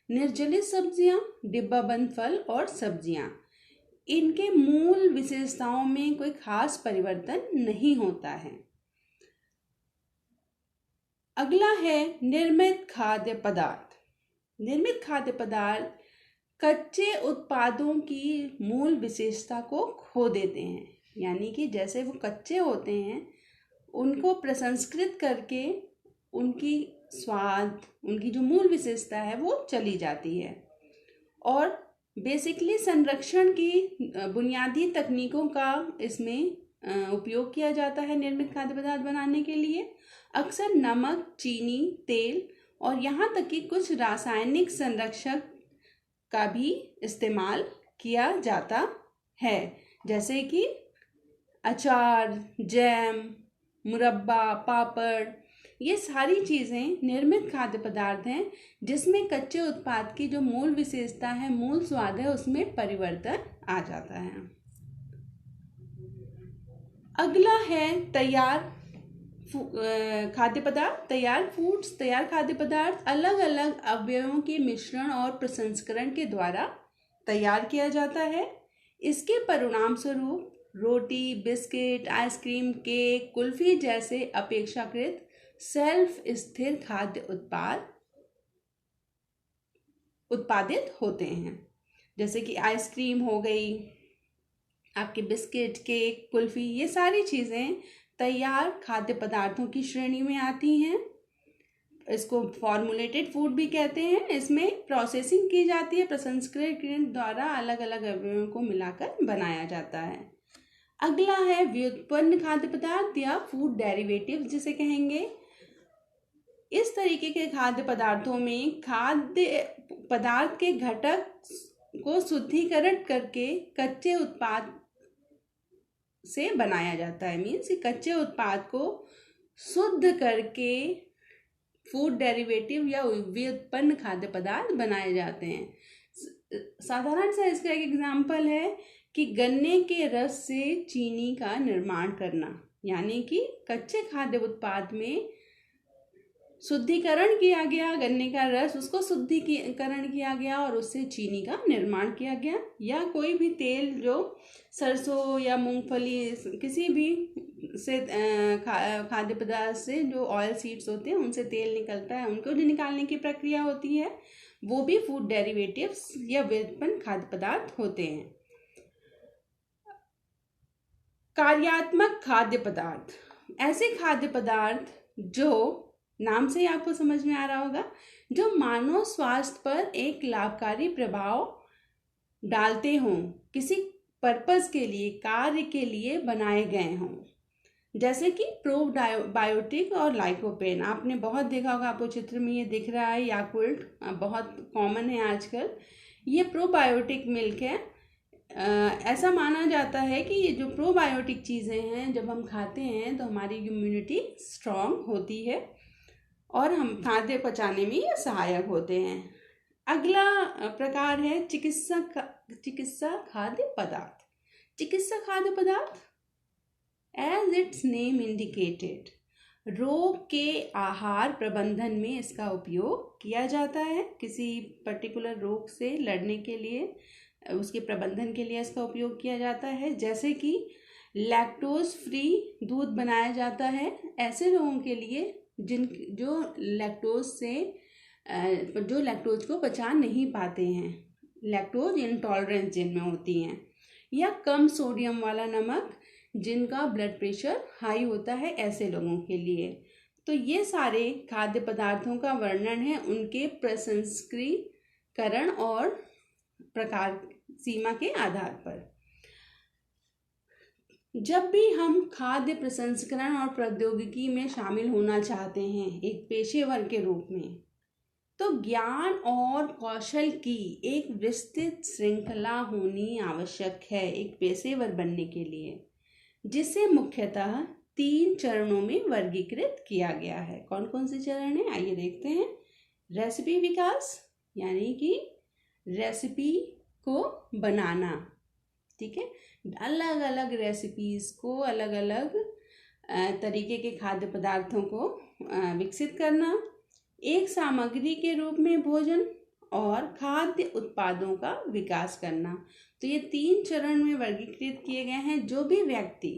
Speaker 1: निर्जलित सब्जियां, डिब्बाबंद फल और सब्जियां, इनके मूल विशेषताओं में कोई खास परिवर्तन नहीं होता है। अगला है निर्मित खाद्य पदार्थ। निर्मित खाद्य पदार्थ कच्चे उत्पादों की मूल विशेषता को खो देते हैं, यानी कि जैसे वो कच्चे होते हैं उनको प्रसंस्कृत करके उनकी स्वाद, उनकी जो मूल विशेषता है वो चली जाती है और बेसिकली संरक्षण की बुनियादी तकनीकों का इसमें उपयोग किया जाता है निर्मित खाद्य पदार्थ बनाने के लिए। अक्सर नमक, चीनी, तेल और यहाँ तक कि कुछ रासायनिक संरक्षक का भी इस्तेमाल किया जाता है, जैसे कि अचार, जैम, मुरब्बा, पापड़। ये सारी चीज़ें निर्मित खाद्य पदार्थ हैं जिसमें कच्चे उत्पाद की जो मूल विशेषता है, मूल स्वाद है, उसमें परिवर्तन आ जाता है। अगला है तैयार खाद्य पदार्थ। तैयार फूड्स, तैयार खाद्य पदार्थ अलग अलग अवयवों के मिश्रण और प्रसंस्करण के द्वारा तैयार किया जाता है। इसके परिणाम स्वरूप रोटी, बिस्किट, आइसक्रीम, केक, कुल्फी जैसे अपेक्षाकृत सेल्फ स्थिर खाद्य उत्पाद उत्पादित होते हैं, जैसे कि आइसक्रीम हो गई, आपके बिस्किट, केक, कुल्फी, ये सारी चीज़ें तैयार खाद्य पदार्थों की श्रेणी में आती हैं। इसको फॉर्मुलेटेड फूड भी कहते हैं। इसमें प्रोसेसिंग की जाती है, प्रसंस्करण द्वारा अलग अलग अवयवों को मिलाकर बनाया जाता है। अगला है व्युत्पन्न खाद्य पदार्थ या फूड डेरिवेटिव जिसे कहेंगे। इस तरीके के खाद्य पदार्थों में खाद्य पदार्थ के घटक को शुद्धिकरण करके कच्चे उत्पाद से बनाया जाता है। मीन्स कच्चे उत्पाद को शुद्ध करके फूड डेरिवेटिव या व्युत्पन्न खाद्य पदार्थ बनाए जाते हैं। साधारण सा इसका एक एग्जाम्पल है कि गन्ने के रस से चीनी का निर्माण करना, यानी कि कच्चे खाद्य उत्पाद में शुद्धिकरण किया गया, गन्ने का रस, उसको शुद्धिकरण किया गया और उससे चीनी का निर्माण किया गया। या कोई भी तेल जो सरसों या मूंगफली किसी भी से खाद्य पदार्थ से जो ऑयल सीड्स होते हैं उनसे तेल निकलता है, उनको जो निकालने की प्रक्रिया होती है वो भी फूड डेरिवेटिव्स या व्युत्पन्न खाद्य पदार्थ होते हैं। कार्यात्मक खाद्य पदार्थ, ऐसे खाद्य पदार्थ जो नाम से ही आपको समझ में आ रहा होगा, जो मानव स्वास्थ्य पर एक लाभकारी प्रभाव डालते हों, किसी पर्पस के लिए, कार्य के लिए बनाए गए हों, जैसे कि प्रोबायोटिक और लाइकोपेन। आपने बहुत देखा होगा, आपको चित्र में ये दिख रहा है, याकुल्ट बहुत कॉमन है आजकल। ये प्रोबायोटिक मिल्क है। ऐसा माना जाता है कि ये जो प्रोबायोटिक चीज़ें हैं जब हम खाते हैं तो हमारी इम्यूनिटी स्ट्रांग होती है और हम खाद्य पचाने में ये सहायक होते हैं। अगला प्रकार है चिकित्सा खाद्य पदार्थ। चिकित्सा खाद्य पदार्थ, एज इट्स नेम इंडिकेटेड, रोग के आहार प्रबंधन में इसका उपयोग किया जाता है। किसी पर्टिकुलर रोग से लड़ने के लिए, उसके प्रबंधन के लिए इसका उपयोग किया जाता है। जैसे कि लैक्टोज फ्री दूध बनाया जाता है ऐसे लोगों के लिए जो लैक्टोज को पचा नहीं पाते हैं, लैक्टोज इंटॉलरेंस जिनमें होती हैं, या कम सोडियम वाला नमक जिनका ब्लड प्रेशर हाई होता है, ऐसे लोगों के लिए। तो ये सारे खाद्य पदार्थों का वर्णन है उनके प्रसंस्करण और प्रकार सीमा के आधार पर। जब भी हम खाद्य प्रसंस्करण और प्रौद्योगिकी में शामिल होना चाहते हैं एक पेशेवर के रूप में, तो ज्ञान और कौशल की एक विस्तृत श्रृंखला होनी आवश्यक है एक पेशेवर बनने के लिए, जिसे मुख्यतः 3 चरणों में वर्गीकृत किया गया है। कौन कौन से चरण हैं, आइए देखते हैं। रेसिपी विकास, यानी कि रेसिपी को बनाना, ठीक है, अलग अलग रेसिपीज़ को, अलग अलग तरीके के खाद्य पदार्थों को विकसित करना, एक सामग्री के रूप में भोजन और खाद्य उत्पादों का विकास करना। तो ये 3 चरण में वर्गीकृत किए गए हैं। जो भी व्यक्ति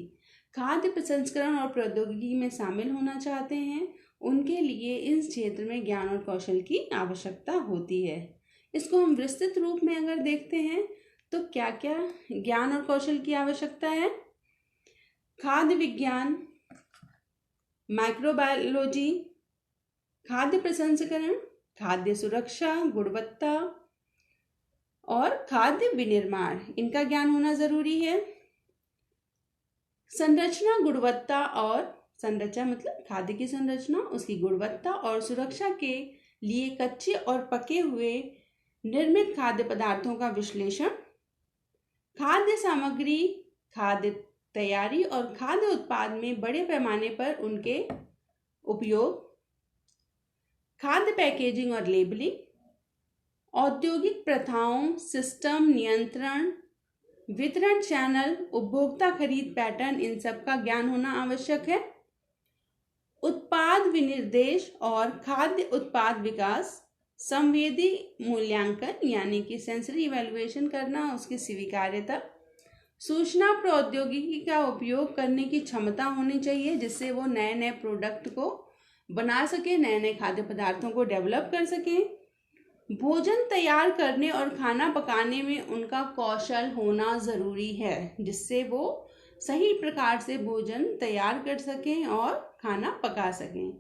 Speaker 1: खाद्य प्रसंस्करण और प्रौद्योगिकी में शामिल होना चाहते हैं उनके लिए इस क्षेत्र में ज्ञान और कौशल की आवश्यकता होती है। इसको हम विस्तृत रूप में अगर देखते हैं तो क्या क्या ज्ञान और कौशल की आवश्यकता है। खाद्य विज्ञान, माइक्रोबायोलॉजी, खाद्य प्रसंस्करण, खाद्य सुरक्षा, गुणवत्ता और खाद्य विनिर्माण, इनका ज्ञान होना जरूरी है। संरचना, गुणवत्ता और संरचना मतलब खाद्य की संरचना, उसकी गुणवत्ता और सुरक्षा के लिए कच्चे और पके हुए निर्मित खाद्य पदार्थों का विश्लेषण, खाद्य सामग्री, खाद्य तैयारी और खाद्य उत्पाद में बड़े पैमाने पर उनके उपयोग, खाद्य पैकेजिंग और लेबलिंग, औद्योगिक प्रथाओं, सिस्टम, नियंत्रण, वितरण चैनल, उपभोक्ता खरीद पैटर्न, इन सब का ज्ञान होना आवश्यक है। उत्पाद विनिर्देश और खाद्य उत्पाद विकास, संवेदी मूल्यांकन यानी कि सेंसरी इवैल्यूएशन करना, उसकी स्वीकार्यता, सूचना प्रौद्योगिकी का उपयोग करने की क्षमता होनी चाहिए जिससे वो नए नए प्रोडक्ट को बना सके, नए नए खाद्य पदार्थों को डेवलप कर सकें। भोजन तैयार करने और खाना पकाने में उनका कौशल होना ज़रूरी है जिससे वो सही प्रकार से भोजन तैयार कर सकें और खाना पका सकें।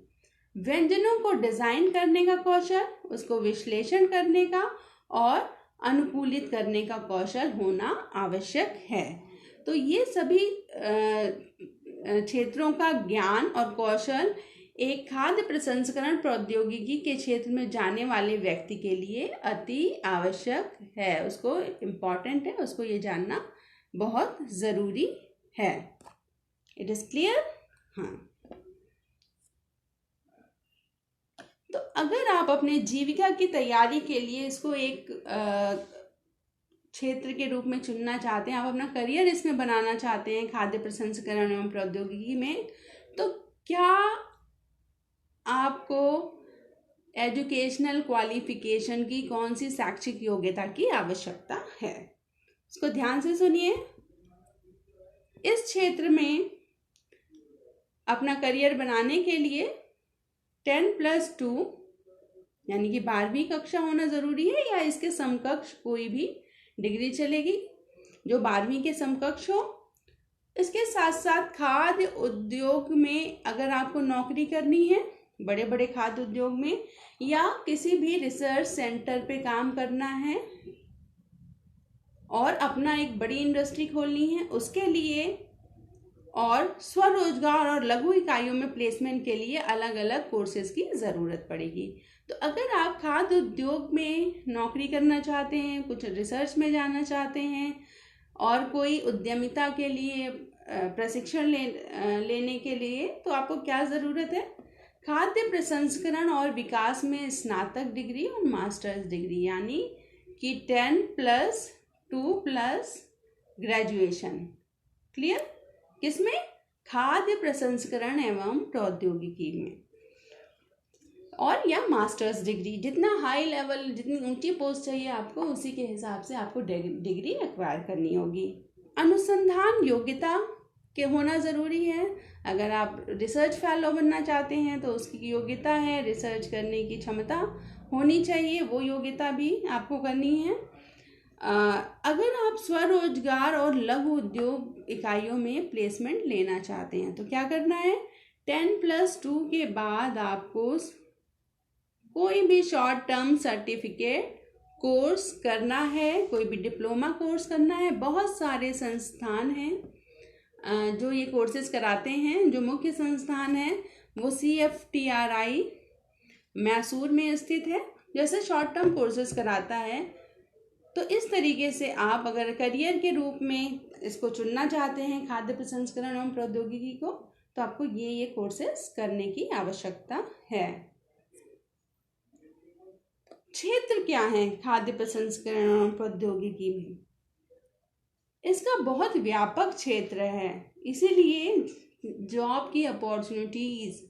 Speaker 1: व्यंजनों को डिज़ाइन करने का कौशल, उसको विश्लेषण करने का और अनुकूलित करने का कौशल होना आवश्यक है। तो ये सभी क्षेत्रों का ज्ञान और कौशल एक खाद्य प्रसंस्करण प्रौद्योगिकी के क्षेत्र में जाने वाले व्यक्ति के लिए अति आवश्यक है, उसको इम्पॉर्टेंट है, उसको ये जानना बहुत ज़रूरी है। It is clear? हाँ। तो अगर आप अपने जीविका की तैयारी के लिए इसको एक क्षेत्र के रूप में चुनना चाहते हैं, आप अपना करियर इसमें बनाना चाहते हैं खाद्य प्रसंस्करण एवं प्रौद्योगिकी में, तो क्या आपको एजुकेशनल क्वालिफिकेशन की कौन सी शैक्षिक योग्यता की आवश्यकता है? इसको ध्यान से सुनिए। इस क्षेत्र में अपना करियर बनाने के लिए 10+2 यानी कि 12वीं कक्षा होना ज़रूरी है या इसके समकक्ष कोई भी डिग्री चलेगी जो 12वीं के समकक्ष हो। इसके साथ साथ खाद्य उद्योग में अगर आपको नौकरी करनी है, बड़े बड़े खाद्य उद्योग में या किसी भी रिसर्च सेंटर पे काम करना है और अपना एक बड़ी इंडस्ट्री खोलनी है, उसके लिए और स्वरोजगार और लघु इकाइयों में प्लेसमेंट के लिए अलग अलग कोर्सेज की ज़रूरत पड़ेगी। तो अगर आप खाद्य उद्योग में नौकरी करना चाहते हैं, कुछ रिसर्च में जाना चाहते हैं और कोई उद्यमिता के लिए प्रशिक्षण लेने के लिए, तो आपको क्या ज़रूरत है? खाद्य प्रसंस्करण और विकास में स्नातक डिग्री और मास्टर्स डिग्री यानी कि 10+2+ ग्रेजुएशन। क्लियर? किसमें? खाद्य प्रसंस्करण एवं प्रौद्योगिकी में, और या मास्टर्स डिग्री। जितना हाई लेवल, जितनी ऊंची पोस्ट चाहिए आपको, उसी के हिसाब से आपको डिग्री एक्वायर करनी होगी। अनुसंधान योग्यता के होना ज़रूरी है। अगर आप रिसर्च फेलो बनना चाहते हैं तो उसकी योग्यता है, रिसर्च करने की क्षमता होनी चाहिए, वो योग्यता भी आपको करनी है। अगर आप स्वरोजगार और लघु उद्योग इकाइयों में प्लेसमेंट लेना चाहते हैं तो क्या करना है? 10+2 के बाद आपको कोई भी शॉर्ट टर्म सर्टिफिकेट कोर्स करना है, कोई भी डिप्लोमा कोर्स करना है। बहुत सारे संस्थान हैं जो ये कोर्सेज कराते हैं। जो मुख्य संस्थान है वो CFTRI मैसूर में स्थित है, जैसे शॉर्ट टर्म कोर्सेज कराता है। तो इस तरीके से आप अगर करियर के रूप में इसको चुनना चाहते हैं खाद्य प्रसंस्करण एवं प्रौद्योगिकी को, तो आपको ये कोर्सेज करने की आवश्यकता है। क्षेत्र क्या है खाद्य प्रसंस्करण एवं प्रौद्योगिकी में? इसका बहुत व्यापक क्षेत्र है, इसीलिए जॉब की अपॉर्चुनिटीज,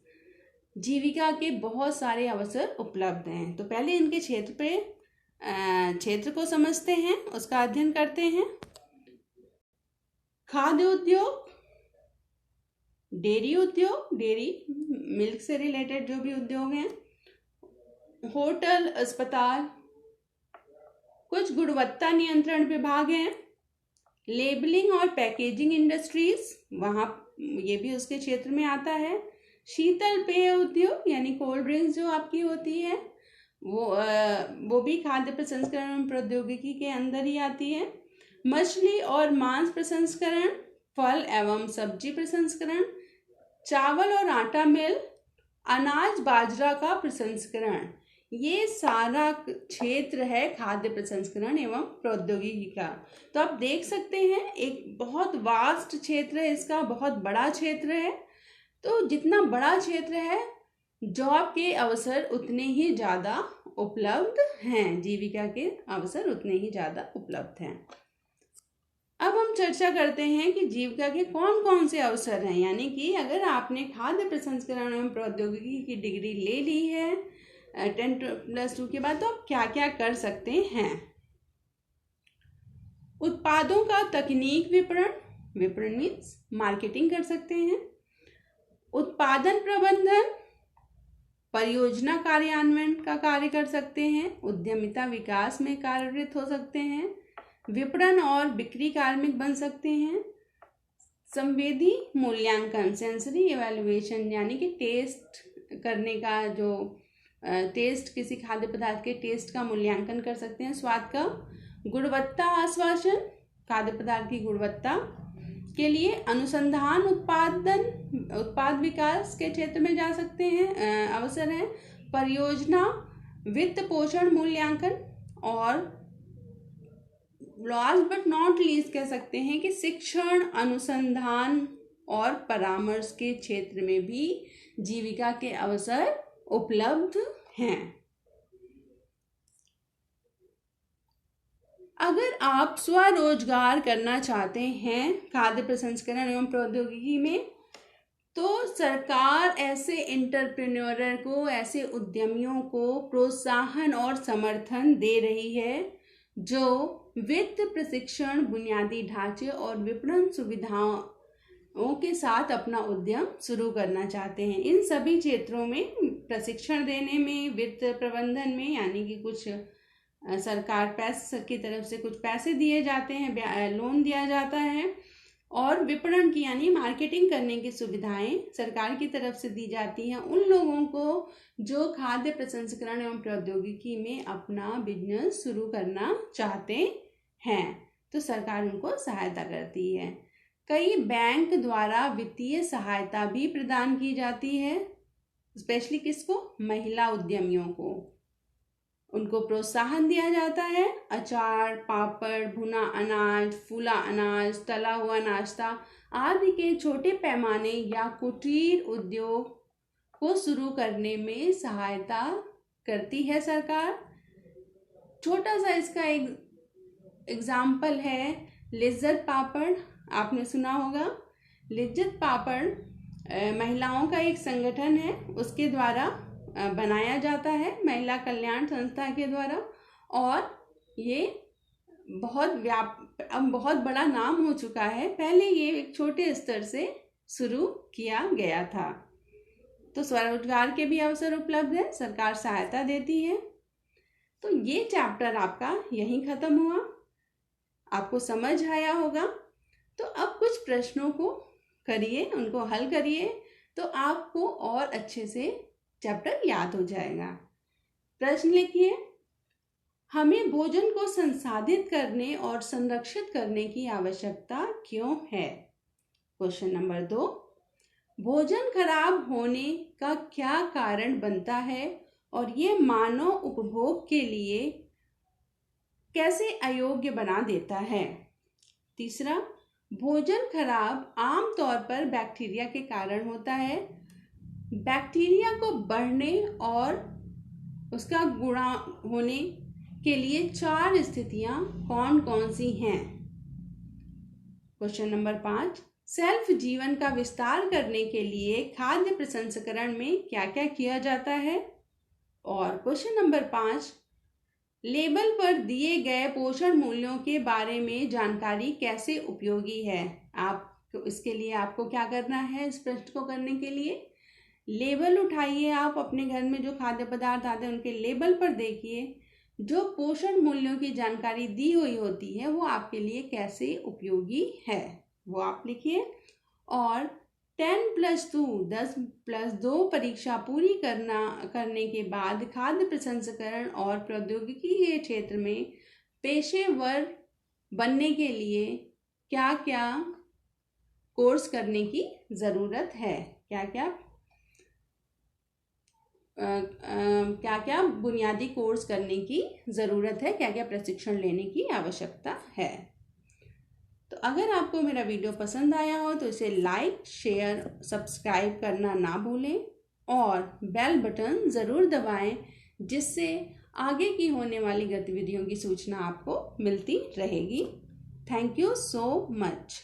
Speaker 1: जीविका के बहुत सारे अवसर उपलब्ध हैं। तो पहले इनके क्षेत्र को समझते हैं, उसका अध्ययन करते हैं। खाद्य उद्योग, डेयरी उद्योग, डेयरी मिल्क से रिलेटेड जो भी उद्योग हैं, होटल, अस्पताल, कुछ गुणवत्ता नियंत्रण विभाग हैं, लेबलिंग और पैकेजिंग इंडस्ट्रीज, वहाँ ये भी उसके क्षेत्र में आता है। शीतल पेय उद्योग यानी कोल्ड ड्रिंक्स जो आपकी होती है, वो भी खाद्य प्रसंस्करण एवं प्रौद्योगिकी के अंदर ही आती है। मछली और मांस प्रसंस्करण, फल एवं सब्जी प्रसंस्करण, चावल और आटा मिल, अनाज बाजरा का प्रसंस्करण, ये सारा क्षेत्र है खाद्य प्रसंस्करण एवं प्रौद्योगिकी का। तो आप देख सकते हैं एक बहुत वास्ट क्षेत्र है इसका, बहुत बड़ा क्षेत्र है। तो जितना बड़ा क्षेत्र है, जॉब के अवसर उतने ही ज़्यादा उपलब्ध हैं, जीविका के अवसर उतने ही ज़्यादा उपलब्ध हैं। अब हम चर्चा करते हैं कि जीविका के कौन कौन से अवसर हैं, यानी कि अगर आपने खाद्य प्रसंस्करण एवं प्रौद्योगिकी की डिग्री ले ली है 10+2 के बाद, तो आप क्या क्या कर सकते हैं। उत्पादों का तकनीक विपणन, विपणन मीन्स मार्केटिंग कर सकते हैं। उत्पादन प्रबंधन, परियोजना कार्यान्वयन का कार्य कर सकते हैं। उद्यमिता विकास में कार्यरत हो सकते हैं। विपणन और बिक्री कार्मिक बन सकते हैं। संवेदी मूल्यांकन, सेंसरी एवेल्युएशन, यानी कि टेस्ट करने का, जो टेस्ट किसी खाद्य पदार्थ के टेस्ट का मूल्यांकन कर सकते हैं। स्वाद का गुणवत्ता आश्वासन, खाद्य पदार्थ की गुणवत्ता के लिए अनुसंधान, उत्पाद विकास के क्षेत्र में जा सकते हैं, अवसर हैं। परियोजना, वित्त पोषण मूल्यांकन, और लास्ट बट नॉट लीस्ट कह सकते हैं कि शिक्षण, अनुसंधान और परामर्श के क्षेत्र में भी जीविका के अवसर उपलब्ध हैं। अगर आप स्वरोजगार करना चाहते हैं खाद्य प्रसंस्करण एवं प्रौद्योगिकी में, तो सरकार ऐसे एंटरप्रेन्योर को, ऐसे उद्यमियों को प्रोत्साहन और समर्थन दे रही है जो वित्त, प्रशिक्षण, बुनियादी ढांचे और विपणन सुविधाओं के साथ अपना उद्यम शुरू करना चाहते हैं। इन सभी क्षेत्रों में प्रशिक्षण देने में, वित्त प्रबंधन में, यानी कि कुछ सरकार पैसे की तरफ से कुछ पैसे दिए जाते हैं, लोन दिया जाता है, और विपणन की यानी मार्केटिंग करने की सुविधाएं सरकार की तरफ से दी जाती हैं उन लोगों को जो खाद्य प्रसंस्करण एवं प्रौद्योगिकी में अपना बिजनेस शुरू करना चाहते हैं। तो सरकार उनको सहायता करती है। कई बैंक द्वारा वित्तीय सहायता भी प्रदान की जाती है, स्पेशली किसको, महिला उद्यमियों को। उनको प्रोत्साहन दिया जाता है। अचार, पापड़, भुना अनाज, फूला अनाज, तला हुआ नाश्ता आदि के छोटे पैमाने या कुटीर उद्योग को शुरू करने में सहायता करती है सरकार। छोटा सा इसका एक एग्जाम्पल है लिज्जत पापड़, आपने सुना होगा। लिज्जत पापड़ महिलाओं का एक संगठन है, उसके द्वारा बनाया जाता है, महिला कल्याण संस्था के द्वारा, और ये अब बहुत बड़ा नाम हो चुका है। पहले ये एक छोटे स्तर से शुरू किया गया था। तो स्वरोजगार के भी अवसर उपलब्ध है, सरकार सहायता देती है। तो ये चैप्टर आपका यहीं खत्म हुआ, आपको समझ आया होगा। तो अब कुछ प्रश्नों को करिए, उनको हल करिए, तो आपको और अच्छे से चैप्टर याद हो जाएगा। प्रश्न लिखिए, हमें भोजन को संसाधित करने और संरक्षित करने की आवश्यकता क्यों है। क्वेश्चन नंबर 2, भोजन खराब होने का क्या कारण बनता है और ये मानव उपभोग के लिए कैसे अयोग्य बना देता है। तीसरा, भोजन खराब आमतौर पर बैक्टीरिया के कारण होता है। बैक्टीरिया को बढ़ने और उसका गुणा होने के लिए 4 स्थितियां कौन कौन सी हैं। क्वेश्चन नंबर 5, सेल्फ जीवन का विस्तार करने के लिए खाद्य प्रसंस्करण में क्या क्या किया जाता है। और क्वेश्चन नंबर 5, लेबल पर दिए गए पोषण मूल्यों के बारे में जानकारी कैसे उपयोगी है। आप इसके लिए आपको क्या करना है, इस प्रश्न को करने के लिए लेबल उठाइए, आप अपने घर में जो खाद्य पदार्थ आते हैं उनके लेबल पर देखिए, जो पोषण मूल्यों की जानकारी दी हुई होती है वो आपके लिए कैसे उपयोगी है वो आप लिखिए। और 10+2 10+2 परीक्षा पूरी करने के बाद खाद्य प्रसंस्करण और प्रौद्योगिकी के क्षेत्र में पेशेवर बनने के लिए क्या क्या कोर्स करने की ज़रूरत है, क्या क्या बुनियादी कोर्स करने की ज़रूरत है, क्या क्या प्रशिक्षण लेने की आवश्यकता है। तो अगर आपको मेरा वीडियो पसंद आया हो तो इसे लाइक, शेयर, सब्सक्राइब करना ना भूलें और बेल बटन ज़रूर दबाएं, जिससे आगे की होने वाली गतिविधियों की सूचना आपको मिलती रहेगी। Thank you so much.